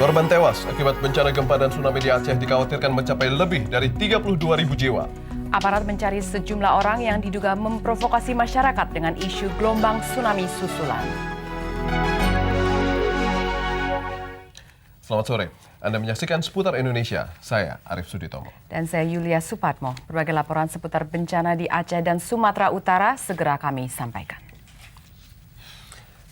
Korban tewas akibat bencana gempa dan tsunami di Aceh dikhawatirkan mencapai lebih dari 32.000 jiwa. Aparat mencari sejumlah orang yang diduga memprovokasi masyarakat dengan isu gelombang tsunami susulan. Selamat sore, Anda menyaksikan Seputar Indonesia. Saya Arif Suditomo. Dan saya Yulia Supatmo. Berbagai laporan seputar bencana di Aceh dan Sumatera Utara segera kami sampaikan.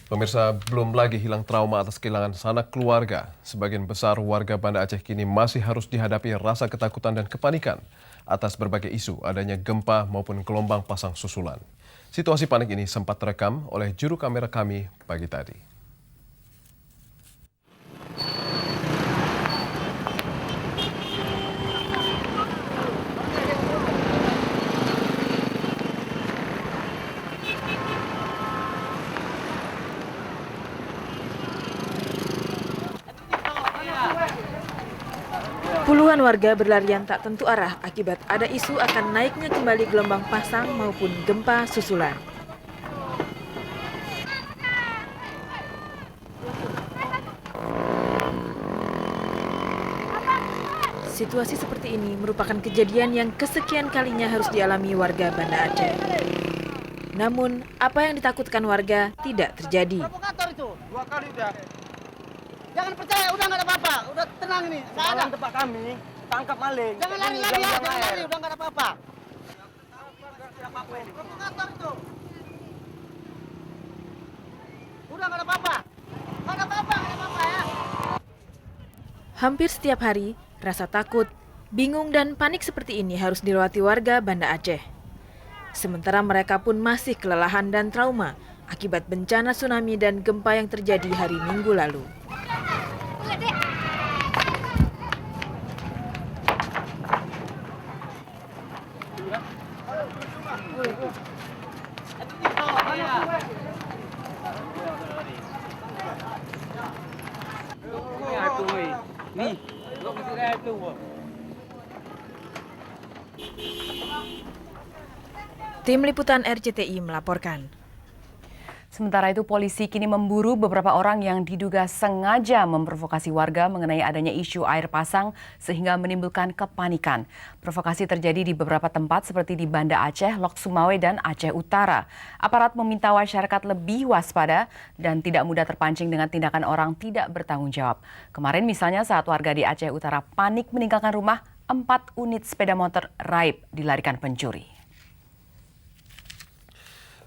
Pemirsa, belum lagi hilang trauma atas kehilangan sanak keluarga. Sebagian besar warga Banda Aceh kini masih harus dihadapi rasa ketakutan dan kepanikan atas berbagai isu adanya gempa maupun gelombang pasang susulan. Situasi panik ini sempat terekam oleh juru kamera kami pagi tadi. Puluhan warga berlarian tak tentu arah akibat ada isu akan naiknya kembali gelombang pasang maupun gempa susulan. Situasi seperti ini merupakan kejadian yang kesekian kalinya harus dialami warga Banda Aceh. Namun, apa yang ditakutkan warga tidak terjadi. Dua kali udah. Jangan percaya, udah nggak ada apa-apa, udah tenang ini. Malam tempat kami tangkap maling. Jangan lari-lari ya, jangan lari, udah nggak ada apa-apa. Provokator itu. Udah nggak ada apa-apa, nggak ada apa-apa, nggak ada apa-apa ya. Hampir setiap hari, rasa takut, bingung dan panik seperti ini harus dilewati warga Banda Aceh. Sementara mereka pun masih kelelahan dan trauma akibat bencana tsunami dan gempa yang terjadi hari Minggu lalu. Tim Liputan RCTI melaporkan. Sementara itu, polisi kini memburu beberapa orang yang diduga sengaja memprovokasi warga mengenai adanya isu air pasang sehingga menimbulkan kepanikan. Provokasi terjadi di beberapa tempat seperti di Banda Aceh, Lok Sumawe, dan Aceh Utara. Aparat meminta masyarakat lebih waspada dan tidak mudah terpancing dengan tindakan orang tidak bertanggung jawab. Kemarin misalnya saat warga di Aceh Utara panik meninggalkan rumah, 4 unit sepeda motor raib dilarikan pencuri.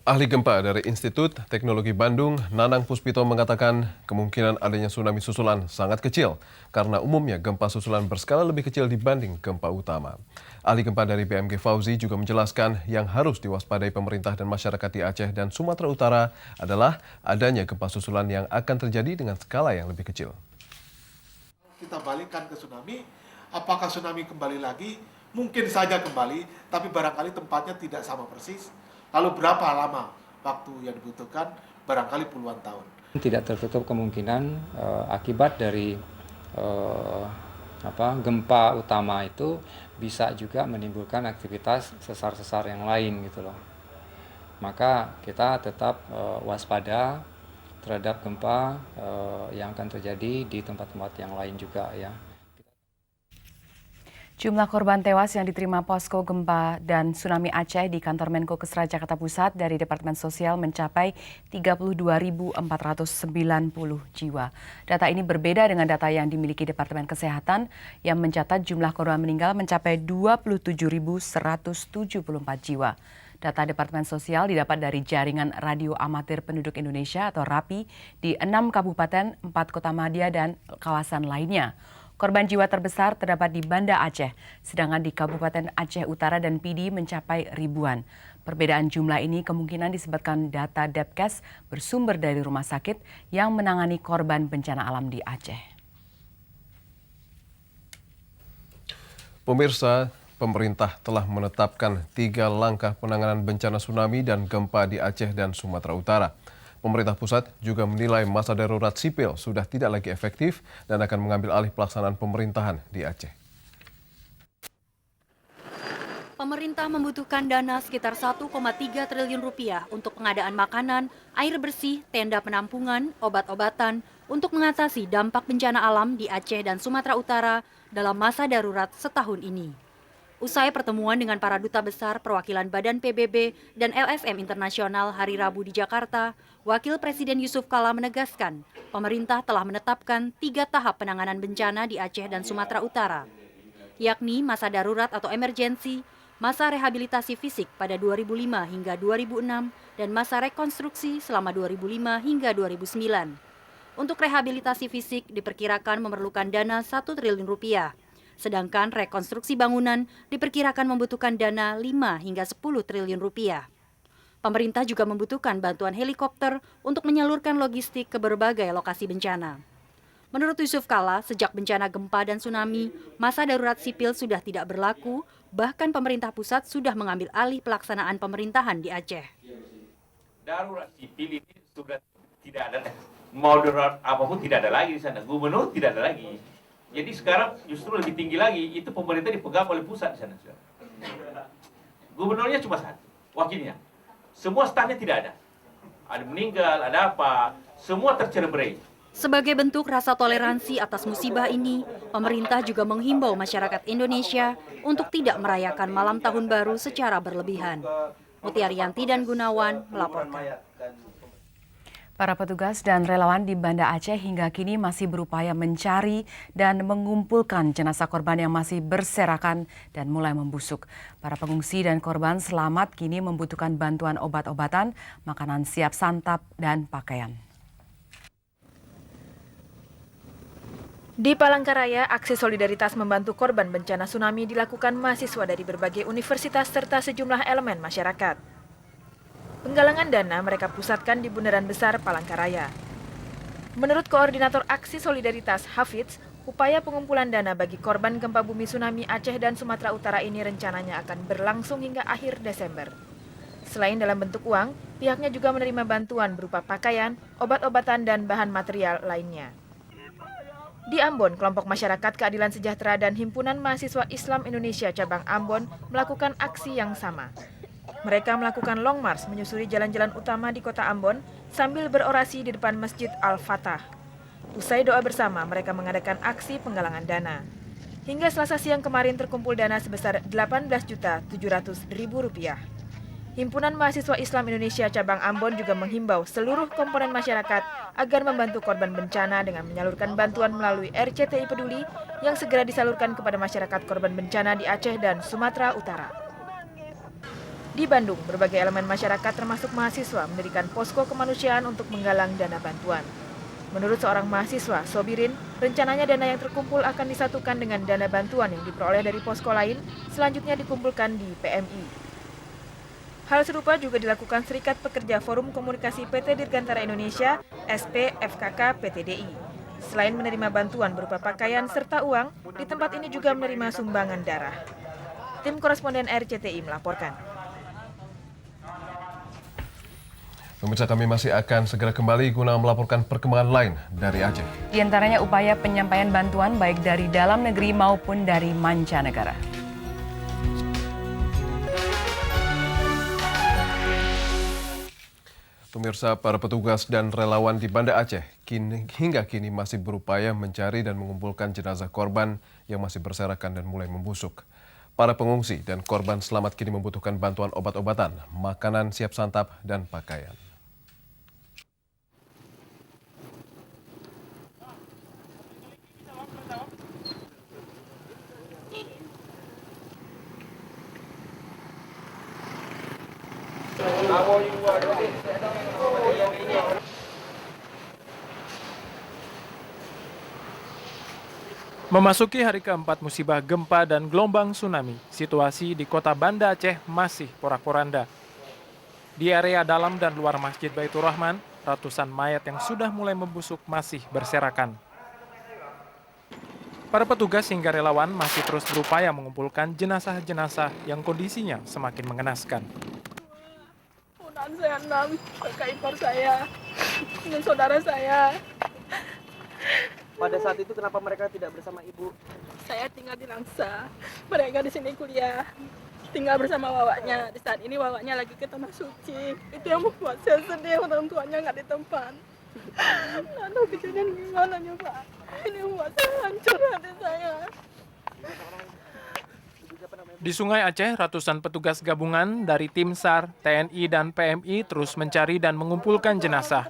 Ahli gempa dari Institut Teknologi Bandung, Nanang Puspito mengatakan kemungkinan adanya tsunami susulan sangat kecil karena umumnya gempa susulan berskala lebih kecil dibanding gempa utama. Ahli gempa dari BMG Fauzi juga menjelaskan yang harus diwaspadai pemerintah dan masyarakat di Aceh dan Sumatera Utara adalah adanya gempa susulan yang akan terjadi dengan skala yang lebih kecil. Kita balikkan ke tsunami, apakah tsunami kembali lagi? Mungkin saja kembali, tapi barangkali tempatnya tidak sama persis. Lalu berapa lama waktu yang dibutuhkan? Barangkali puluhan tahun. Tidak tertutup kemungkinan akibat dari gempa utama itu bisa juga menimbulkan aktivitas sesar-sesar yang lain gitu loh. Maka kita tetap waspada terhadap gempa yang akan terjadi di tempat-tempat yang lain juga ya. Jumlah korban tewas yang diterima posko gempa dan tsunami Aceh di kantor Menko Kesra Jakarta Pusat dari Departemen Sosial mencapai 32.490 jiwa. Data ini berbeda dengan data yang dimiliki Departemen Kesehatan yang mencatat jumlah korban meninggal mencapai 27.174 jiwa. Data Departemen Sosial didapat dari Jaringan Radio Amatir Penduduk Indonesia atau RAPI di 6 kabupaten, 4 kota madya dan kawasan lainnya. Korban jiwa terbesar terdapat di Banda Aceh, sedangkan di Kabupaten Aceh Utara dan Pidi mencapai ribuan. Perbedaan jumlah ini kemungkinan disebabkan data Depkes bersumber dari rumah sakit yang menangani korban bencana alam di Aceh. Pemirsa, pemerintah telah menetapkan 3 langkah penanganan bencana tsunami dan gempa di Aceh dan Sumatera Utara. Pemerintah pusat juga menilai masa darurat sipil sudah tidak lagi efektif dan akan mengambil alih pelaksanaan pemerintahan di Aceh. Pemerintah membutuhkan dana sekitar 1,3 triliun rupiah untuk pengadaan makanan, air bersih, tenda penampungan, obat-obatan untuk mengatasi dampak bencana alam di Aceh dan Sumatera Utara dalam masa darurat setahun ini. Usai pertemuan dengan para duta besar perwakilan Badan PBB dan LSM Internasional hari Rabu di Jakarta, Wakil Presiden Yusuf Kala menegaskan pemerintah telah menetapkan 3 tahap penanganan bencana di Aceh dan Sumatera Utara, yakni masa darurat atau emergensi, masa rehabilitasi fisik pada 2005 hingga 2006, dan masa rekonstruksi selama 2005 hingga 2009. Untuk rehabilitasi fisik diperkirakan memerlukan dana 1 triliun rupiah, sedangkan rekonstruksi bangunan diperkirakan membutuhkan dana 5 hingga 10 triliun rupiah. Pemerintah juga membutuhkan bantuan helikopter untuk menyalurkan logistik ke berbagai lokasi bencana. Menurut Yusuf Kala, sejak bencana gempa dan tsunami, masa darurat sipil sudah tidak berlaku, bahkan pemerintah pusat sudah mengambil alih pelaksanaan pemerintahan di Aceh. Darurat sipil ini sudah tidak ada, mau darurat apapun tidak ada lagi di sana, gubernur tidak ada lagi. Jadi sekarang justru lebih tinggi lagi, itu pemerintah dipegang oleh pusat di sana. Gubernurnya cuma satu, wakilnya. Semua stafnya tidak ada. Ada meninggal, ada apa, semua tercerai-berai. Sebagai bentuk rasa toleransi atas musibah ini, pemerintah juga menghimbau masyarakat Indonesia untuk tidak merayakan malam tahun baru secara berlebihan. Mutiaryanti dan Gunawan melaporkan. Para petugas dan relawan di Banda Aceh hingga kini masih berupaya mencari dan mengumpulkan jenazah korban yang masih berserakan dan mulai membusuk. Para pengungsi dan korban selamat kini membutuhkan bantuan obat-obatan, makanan siap santap, dan pakaian. Di Palangkaraya, aksi solidaritas membantu korban bencana tsunami dilakukan mahasiswa dari berbagai universitas serta sejumlah elemen masyarakat. Penggalangan dana mereka pusatkan di Bundaran Besar Palangkaraya. Menurut Koordinator Aksi Solidaritas Hafidz, upaya pengumpulan dana bagi korban gempa bumi tsunami Aceh dan Sumatera Utara ini rencananya akan berlangsung hingga akhir Desember. Selain dalam bentuk uang, pihaknya juga menerima bantuan berupa pakaian, obat-obatan, dan bahan material lainnya. Di Ambon, kelompok masyarakat keadilan sejahtera dan Himpunan Mahasiswa Islam Indonesia cabang Ambon melakukan aksi yang sama. Mereka melakukan long march menyusuri jalan-jalan utama di kota Ambon sambil berorasi di depan Masjid Al-Fatah. Usai doa bersama, mereka mengadakan aksi penggalangan dana. Hingga Selasa siang kemarin terkumpul dana sebesar Rp18.700.000. Himpunan Mahasiswa Islam Indonesia cabang Ambon juga menghimbau seluruh komponen masyarakat agar membantu korban bencana dengan menyalurkan bantuan melalui RCTI Peduli yang segera disalurkan kepada masyarakat korban bencana di Aceh dan Sumatera Utara. Di Bandung, berbagai elemen masyarakat termasuk mahasiswa mendirikan posko kemanusiaan untuk menggalang dana bantuan. Menurut seorang mahasiswa, Sobirin, rencananya dana yang terkumpul akan disatukan dengan dana bantuan yang diperoleh dari posko lain, selanjutnya dikumpulkan di PMI. Hal serupa juga dilakukan Serikat Pekerja Forum Komunikasi PT Dirgantara Indonesia, SPFKK PTDI. Selain menerima bantuan berupa pakaian serta uang, di tempat ini juga menerima sumbangan darah. Tim koresponden RCTI melaporkan. Pemirsa, kami masih akan segera kembali guna melaporkan perkembangan lain dari Aceh. Di antaranya upaya penyampaian bantuan baik dari dalam negeri maupun dari mancanegara. Pemirsa, para petugas dan relawan di Banda Aceh hingga kini masih berupaya mencari dan mengumpulkan jenazah korban yang masih berserakan dan mulai membusuk. Para pengungsi dan korban selamat kini membutuhkan bantuan obat-obatan, makanan siap santap, dan pakaian. Memasuki hari keempat musibah gempa dan gelombang tsunami, situasi di kota Banda Aceh masih porak-poranda. Di area dalam dan luar Masjid Baitur Rahman, ratusan mayat yang sudah mulai membusuk masih berserakan. Para petugas hingga relawan masih terus berupaya mengumpulkan jenazah-jenazah yang kondisinya semakin mengenaskan. Saya 6, kakak ipar saya, dengan saudara saya. Pada saat itu kenapa mereka tidak bersama ibu? Saya tinggal di Langsa, mereka di sini kuliah. tinggal bersama wawaknya. Di saat ini wawaknya lagi ke tanah suci. Itu yang membuat saya sedih, orang tuanya nggak di tempat. Nggak tahu kejadian gimana ya Pak. Ini membuat saya hancur hati saya. Di Sungai Aceh, ratusan petugas gabungan dari tim SAR, TNI, dan PMI terus mencari dan mengumpulkan jenazah.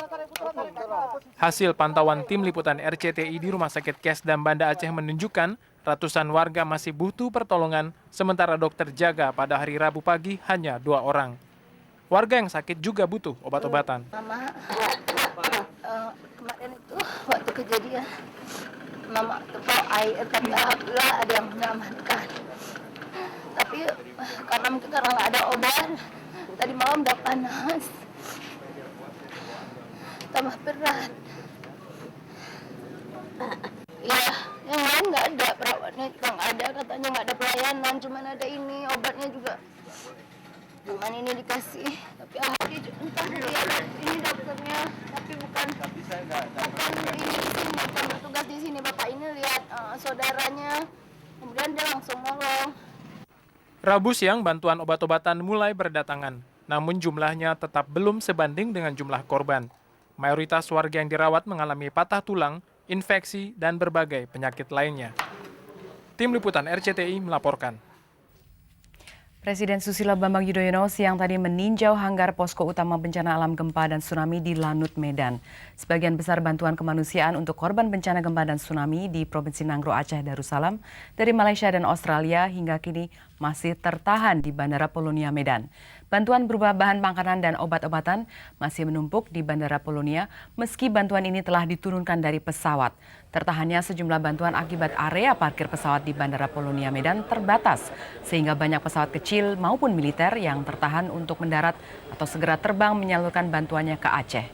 Hasil pantauan tim liputan RCTI di Rumah Sakit Kes dan Banda Aceh menunjukkan ratusan warga masih butuh pertolongan, sementara dokter jaga pada hari Rabu pagi hanya 2 orang. Warga yang sakit juga butuh obat-obatan. Mama, kemarin itu waktu kejadian, Mama tepau air, tapi alhamdulillah ada yang menyelamatkan. Tapi karena mungkin karena nggak ada obat, tadi malam udah panas, tambah berat. Ya, yang lain nggak ada, perawatnya juga nggak ada, katanya nggak ada pelayanan, cuman ada ini, obatnya juga cuman ini dikasih. Tapi entah lihat ini dokternya, tapi bukan bertugas di sini. Bapak ini lihat saudaranya, kemudian dia langsung nolong. Rabu siang, bantuan obat-obatan mulai berdatangan, namun jumlahnya tetap belum sebanding dengan jumlah korban. Mayoritas warga yang dirawat mengalami patah tulang, infeksi, dan berbagai penyakit lainnya. Tim Liputan RCTI melaporkan. Presiden Susilo Bambang Yudhoyono siang tadi meninjau hanggar posko utama bencana alam gempa dan tsunami di Lanut, Medan. Sebagian besar bantuan kemanusiaan untuk korban bencana gempa dan tsunami di Provinsi Nanggroe Aceh Darussalam dari Malaysia dan Australia hingga kini masih tertahan di Bandara Polonia, Medan. Bantuan berupa bahan makanan dan obat-obatan masih menumpuk di Bandara Polonia meski bantuan ini telah diturunkan dari pesawat. Tertahannya sejumlah bantuan akibat area parkir pesawat di Bandara Polonia, Medan terbatas sehingga banyak pesawat kecil maupun militer yang tertahan untuk mendarat atau segera terbang menyalurkan bantuannya ke Aceh.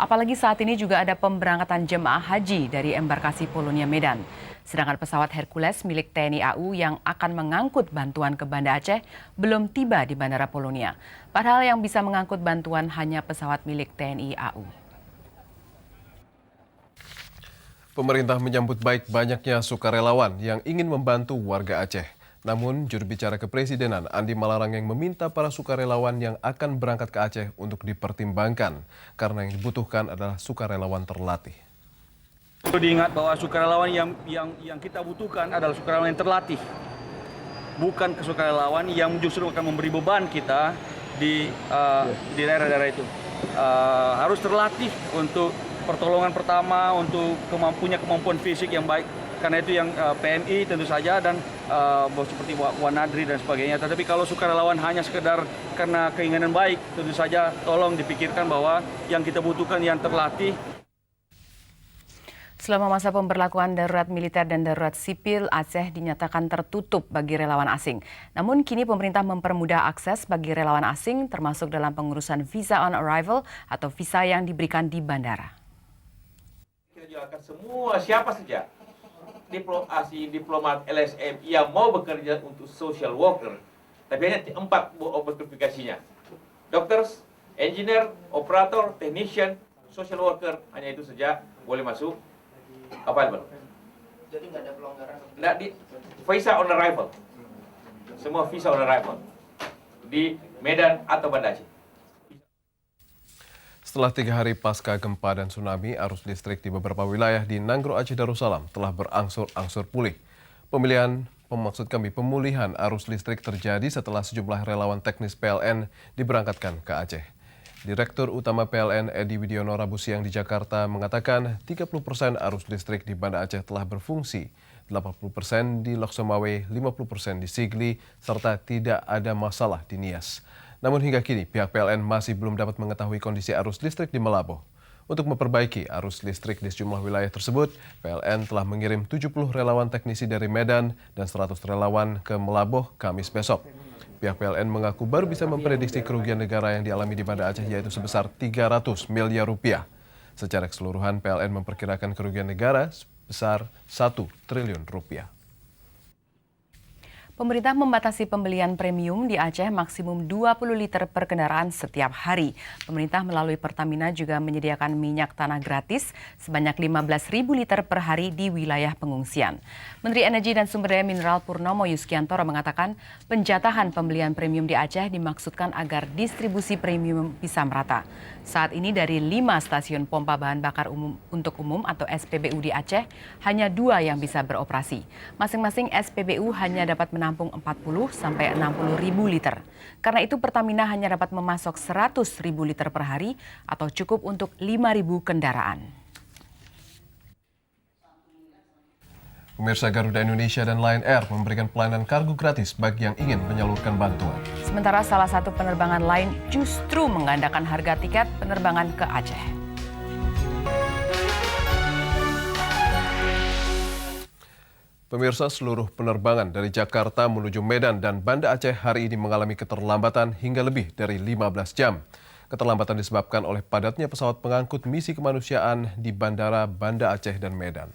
Apalagi saat ini juga ada pemberangkatan jemaah haji dari embarkasi Polonia, Medan. Sedangkan pesawat Hercules milik TNI AU yang akan mengangkut bantuan ke Banda Aceh belum tiba di Bandara Polonia. Padahal yang bisa mengangkut bantuan hanya pesawat milik TNI AU. Pemerintah menyambut baik banyaknya sukarelawan yang ingin membantu warga Aceh. Namun, juru bicara Kepresidenan Andi Malarang yang meminta para sukarelawan yang akan berangkat ke Aceh untuk dipertimbangkan karena yang dibutuhkan adalah sukarelawan terlatih. Perlu diingat bahwa sukarelawan yang kita butuhkan adalah sukarelawan yang terlatih, bukan sukarelawan yang justru akan memberi beban kita di daerah-daerah itu. Harus terlatih untuk pertolongan pertama, untuk punya kemampuan fisik yang baik. Karena itu yang PMI tentu saja dan seperti Wanadri dan sebagainya. Tetapi kalau sukarelawan hanya sekedar karena keinginan baik, tentu saja tolong dipikirkan bahwa yang kita butuhkan yang terlatih. Selama masa pemberlakuan darurat militer dan darurat sipil, Aceh dinyatakan tertutup bagi relawan asing. Namun kini pemerintah mempermudah akses bagi relawan asing termasuk dalam pengurusan visa on arrival atau visa yang diberikan di bandara. Kita jualkan semua siapa saja, diplomat, LSM yang mau bekerja untuk social worker, tapi hanya 4 kualifikasinya. Dokter, engineer, operator, technician, social worker, hanya itu saja boleh masuk. Apa itu? Jadi nggak ada pelonggaran? Nggak, di visa on arrival. Semua visa on arrival di Medan atau Banda Aceh. Setelah 3 hari pasca gempa dan tsunami, arus listrik di beberapa wilayah di Nanggroe Aceh Darussalam telah berangsur-angsur pulih. Pemulihan arus listrik terjadi setelah sejumlah relawan teknis PLN diberangkatkan ke Aceh. Direktur Utama PLN Edi Widiono Rabu siang di Jakarta mengatakan 30% arus listrik di Banda Aceh telah berfungsi, 80% di Lok Sumawe, 50% di Sigli, serta tidak ada masalah di Nias. Namun hingga kini pihak PLN masih belum dapat mengetahui kondisi arus listrik di Meulaboh. Untuk memperbaiki arus listrik di sejumlah wilayah tersebut, PLN telah mengirim 70 relawan teknisi dari Medan dan 100 relawan ke Meulaboh Kamis besok. Pihak PLN mengaku baru bisa memprediksi kerugian negara yang dialami di Banda Aceh yaitu sebesar 300 miliar rupiah. Secara keseluruhan PLN memperkirakan kerugian negara sebesar 1 triliun rupiah. Pemerintah membatasi pembelian premium di Aceh maksimum 20 liter per kendaraan setiap hari. Pemerintah melalui Pertamina juga menyediakan minyak tanah gratis sebanyak 15.000 liter per hari di wilayah pengungsian. Menteri Energi dan Sumber Daya Mineral Purnomo Yuskiantoro mengatakan penjatahan pembelian premium di Aceh dimaksudkan agar distribusi premium bisa merata. Saat ini dari 5 stasiun pompa bahan bakar untuk umum atau SPBU di Aceh, hanya 2 yang bisa beroperasi. Masing-masing SPBU hanya dapat menampung 40 sampai 60 ribu liter. Karena itu Pertamina hanya dapat memasok 100 ribu liter per hari atau cukup untuk 5.000 kendaraan. Pemirsa, Garuda Indonesia dan Lion Air memberikan pelayanan kargo gratis bagi yang ingin menyalurkan bantuan. Sementara salah satu penerbangan lain justru menggandakan harga tiket penerbangan ke Aceh. Pemirsa, seluruh penerbangan dari Jakarta menuju Medan dan Banda Aceh hari ini mengalami keterlambatan hingga lebih dari 15 jam. Keterlambatan disebabkan oleh padatnya pesawat pengangkut misi kemanusiaan di Bandara Banda Aceh dan Medan.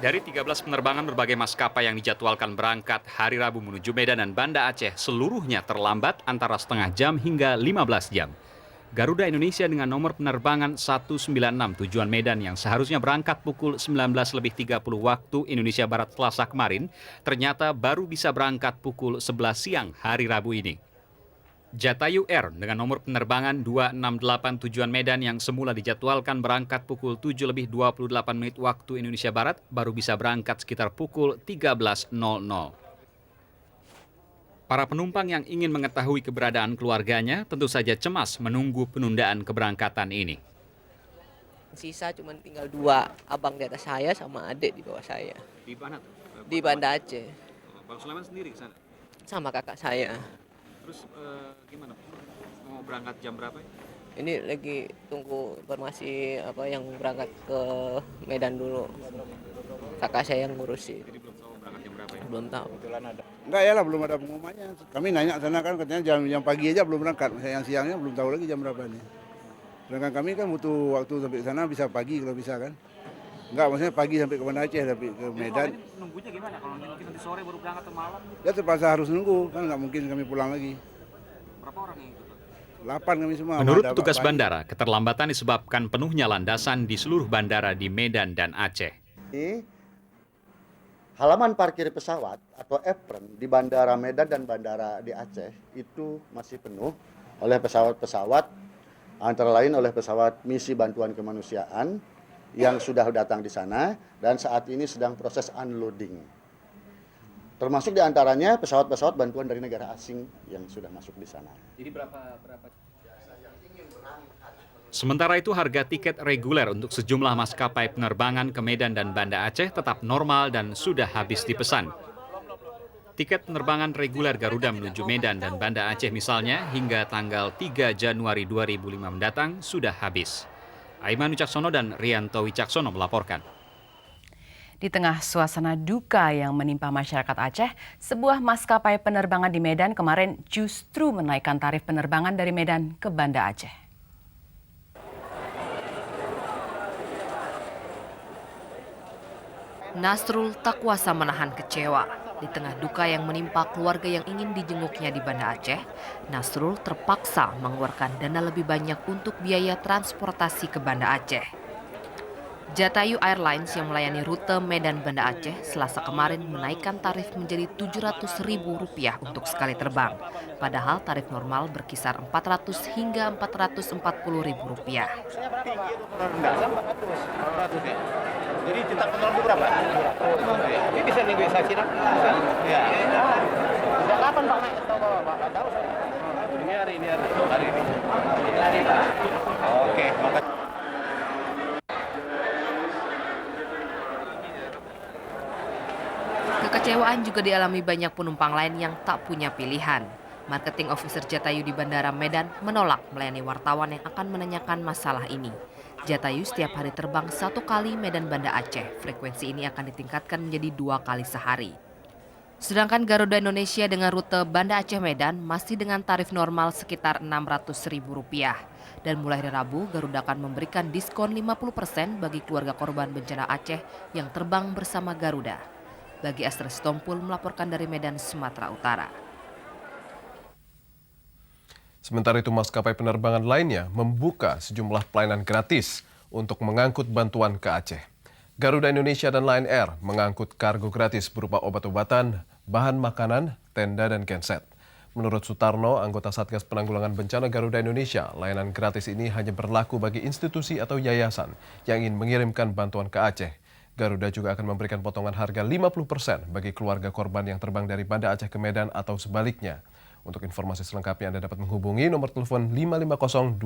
Dari 13 penerbangan berbagai maskapai yang dijadwalkan berangkat hari Rabu menuju Medan dan Banda Aceh, seluruhnya terlambat antara setengah jam hingga 15 jam. Garuda Indonesia dengan nomor penerbangan 196 tujuan Medan yang seharusnya berangkat pukul 19.30 waktu Indonesia Barat Selasa kemarin, ternyata baru bisa berangkat pukul 11 siang hari Rabu ini. Jatayu Air dengan nomor penerbangan 268 tujuan Medan yang semula dijadwalkan berangkat pukul 7.28 waktu Indonesia Barat baru bisa berangkat sekitar pukul 13.00. Para penumpang yang ingin mengetahui keberadaan keluarganya tentu saja cemas menunggu penundaan keberangkatan ini. Sisa cuma tinggal 2, abang di atas saya sama adik di bawah saya. Di mana tuh? Di Banda Aceh. Bang Sulaiman sendiri ke sana? Sama kakak saya. Terus gimana? Mau berangkat jam berapa? Ini lagi tunggu informasi yang berangkat ke Medan dulu. Kakak saya yang ngurusin. Jadi belum tahu berangkat jam berapa ya? Belum tahu. Enggak ya lah, belum ada pengumumannya. Kami nanya sana kan katanya jam pagi aja belum berangkat. Yang siangnya belum tahu lagi jam berapa nih. Sedangkan kami kan butuh waktu sampai sana bisa pagi kalau bisa kan. Enggak, maksudnya pagi sampai ke Banda Aceh, tapi ke Medan. Nunggunya gimana? Kalau mungkin nanti sore baru berangkat atau malam? Ya terpaksa harus nunggu, kan nggak mungkin kami pulang lagi. Berapa orang yang ikut? 8 kami semua. Menurut petugas bandara, keterlambatan disebabkan penuhnya landasan di seluruh bandara di Medan dan Aceh. Halaman parkir pesawat atau apron di Bandara Medan dan Bandara di Aceh itu masih penuh oleh pesawat-pesawat, antara lain oleh pesawat misi bantuan kemanusiaan yang sudah datang di sana dan saat ini sedang proses unloading. Termasuk diantaranya pesawat-pesawat bantuan dari negara asing yang sudah masuk di sana. Jadi berapa? Sementara itu harga tiket reguler untuk sejumlah maskapai penerbangan ke Medan dan Banda Aceh tetap normal dan sudah habis dipesan. Tiket penerbangan reguler Garuda menuju Medan dan Banda Aceh misalnya hingga tanggal 3 Januari 2005 mendatang sudah habis. Aiman Wicaksono dan Rianto Wicaksono melaporkan. Di tengah suasana duka yang menimpa masyarakat Aceh, sebuah maskapai penerbangan di Medan kemarin justru menaikkan tarif penerbangan dari Medan ke Banda Aceh. Nasrul tak kuasa menahan kecewa. Di tengah duka yang menimpa keluarga yang ingin dijenguknya di Banda Aceh, Nasrul terpaksa mengeluarkan dana lebih banyak untuk biaya transportasi ke Banda Aceh. Jatayu Airlines yang melayani rute Medan Banda Aceh Selasa kemarin menaikkan tarif menjadi Rp700.000 untuk sekali terbang. Padahal tarif normal berkisar Rp400 hingga Rp440.000. Jadi cinta penolong berapa? Ini bisa negosiasi ya. Sejak kapan Pak naik? Pak tahu saya. Ini hari ini. Oke, makasih. Kekecewaan juga dialami banyak penumpang lain yang tak punya pilihan. Marketing Officer Jatayu di Bandara Medan menolak melayani wartawan yang akan menanyakan masalah ini. Jatayu setiap hari terbang 1 kali Medan Banda Aceh. Frekuensi ini akan ditingkatkan menjadi 2 kali sehari. Sedangkan Garuda Indonesia dengan rute Banda Aceh Medan masih dengan tarif normal sekitar Rp600.000. Dan mulai hari Rabu, Garuda akan memberikan diskon 50% bagi keluarga korban bencana Aceh yang terbang bersama Garuda. Bagi Esther Sitompul melaporkan dari Medan, Sumatera Utara. Sementara itu, maskapai penerbangan lainnya membuka sejumlah pelayanan gratis untuk mengangkut bantuan ke Aceh. Garuda Indonesia dan Lion Air mengangkut kargo gratis berupa obat-obatan, bahan makanan, tenda, dan genset. Menurut Sutarno, anggota Satgas Penanggulangan Bencana Garuda Indonesia, layanan gratis ini hanya berlaku bagi institusi atau yayasan yang ingin mengirimkan bantuan ke Aceh. Garuda juga akan memberikan potongan harga 50% bagi keluarga korban yang terbang dari Banda Aceh ke Medan atau sebaliknya. Untuk informasi selengkapnya Anda dapat menghubungi nomor telepon 5502041.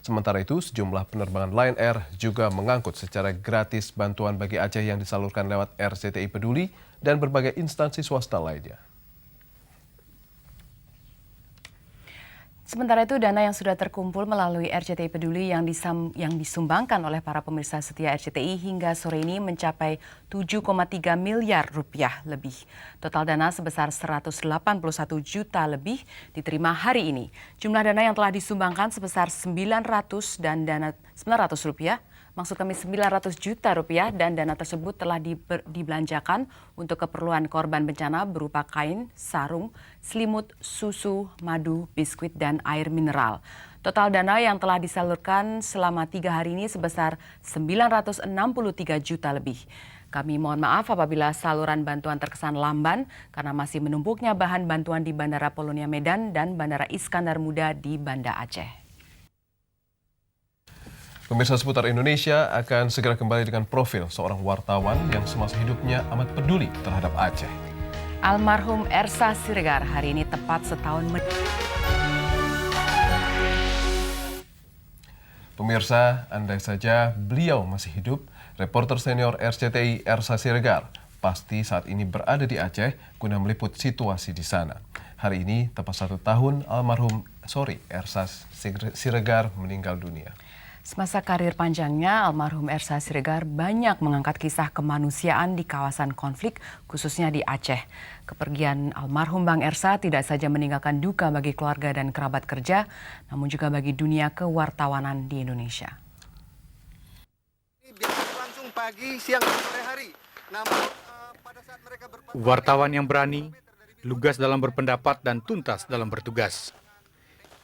Sementara itu, sejumlah penerbangan Lion Air juga mengangkut secara gratis bantuan bagi Aceh yang disalurkan lewat RCTI Peduli dan berbagai instansi swasta lainnya. Sementara itu, dana yang sudah terkumpul melalui RCTI Peduli yang disumbangkan oleh para pemirsa setia RCTI hingga sore ini mencapai 7,3 miliar rupiah lebih. Total dana sebesar 181 juta lebih diterima hari ini. Jumlah dana yang telah disumbangkan sebesar 900 dan dana 900 rupiah. Maksud kami 900 juta rupiah dan dana tersebut telah dibelanjakan untuk keperluan korban bencana berupa kain, sarung, selimut, susu, madu, biskuit, dan air mineral. Total dana yang telah disalurkan selama 3 hari ini sebesar 963 juta lebih. Kami mohon maaf apabila saluran bantuan terkesan lamban karena masih menumpuknya bahan bantuan di Bandara Polonia Medan dan Bandara Iskandar Muda di Banda Aceh. Pemirsa Seputar Indonesia akan segera kembali dengan profil seorang wartawan yang semasa hidupnya amat peduli terhadap Aceh. Almarhum Ersa Siregar hari ini tepat setahun. Pemirsa, andai saja beliau masih hidup, reporter senior RCTI Ersa Siregar pasti saat ini berada di Aceh guna meliput situasi di sana. Hari ini tepat 1 tahun Ersa Siregar meninggal dunia. Semasa karir panjangnya, almarhum Ersa Siregar banyak mengangkat kisah kemanusiaan di kawasan konflik, khususnya di Aceh. Kepergian almarhum Bang Ersa tidak saja meninggalkan duka bagi keluarga dan kerabat kerja, namun juga bagi dunia kewartawanan di Indonesia. Langsung pagi, siang, sore hari. Namun, pada saat mereka wartawan yang berani, lugas dalam berpendapat dan tuntas dalam bertugas.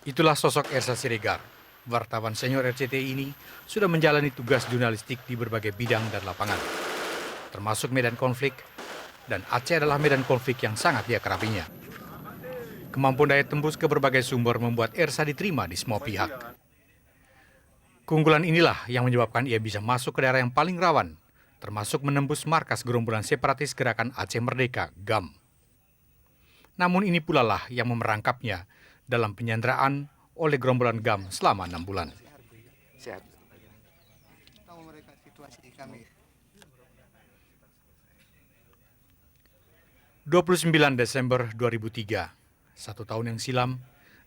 Itulah sosok Ersa Siregar. Wartawan senior RCTI ini sudah menjalani tugas jurnalistik di berbagai bidang dan lapangan, termasuk medan konflik, dan Aceh adalah medan konflik yang sangat diakrabinya. Kemampuan daya tembus ke berbagai sumber membuat Ersa diterima di semua pihak. Keunggulan inilah yang menyebabkan ia bisa masuk ke daerah yang paling rawan, termasuk menembus markas gerombolan separatis Gerakan Aceh Merdeka, GAM. Namun ini pula lah yang memerangkapnya dalam penyanderaan oleh gerombolan GAM selama 6 bulan. Sehat. Tahu mereka situasi kami. 29 Desember 2003, 1 tahun yang silam,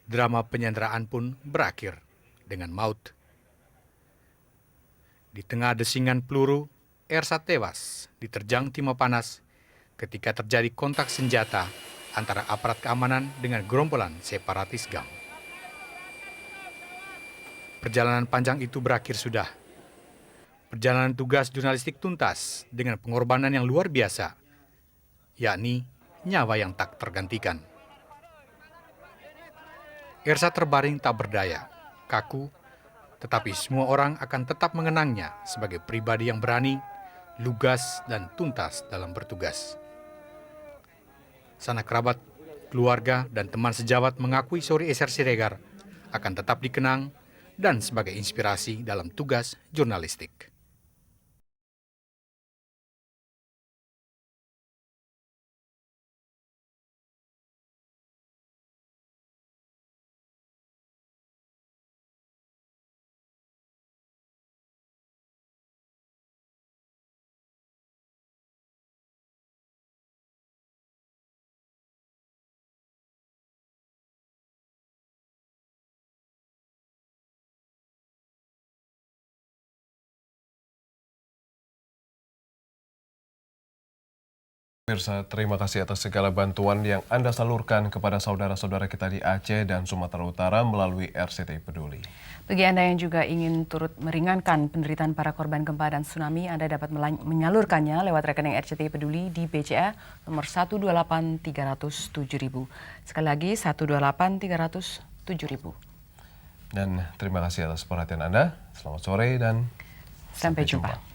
drama penyanderaan pun berakhir dengan maut. Di tengah desingan peluru, Ersa tewas diterjang timah panas ketika terjadi kontak senjata antara aparat keamanan dengan gerombolan separatis GAM. Perjalanan panjang itu berakhir sudah. Perjalanan tugas jurnalistik tuntas dengan pengorbanan yang luar biasa, yakni nyawa yang tak tergantikan. Ersa terbaring tak berdaya, kaku, tetapi semua orang akan tetap mengenangnya sebagai pribadi yang berani, lugas, dan tuntas dalam bertugas. Sanak kerabat, keluarga, dan teman sejawat mengakui Sori Ersa Siregar akan tetap dikenang dan sebagai inspirasi dalam tugas jurnalistik. Pemirsa, terima kasih atas segala bantuan yang Anda salurkan kepada saudara-saudara kita di Aceh dan Sumatera Utara melalui RCTI Peduli. Bagi Anda yang juga ingin turut meringankan penderitaan para korban gempa dan tsunami, Anda dapat menyalurkannya lewat rekening RCTI Peduli di BCA nomor 128-300-7000. Sekali lagi 128-300-7000. Dan terima kasih atas perhatian Anda. Selamat sore dan sampai jumpa.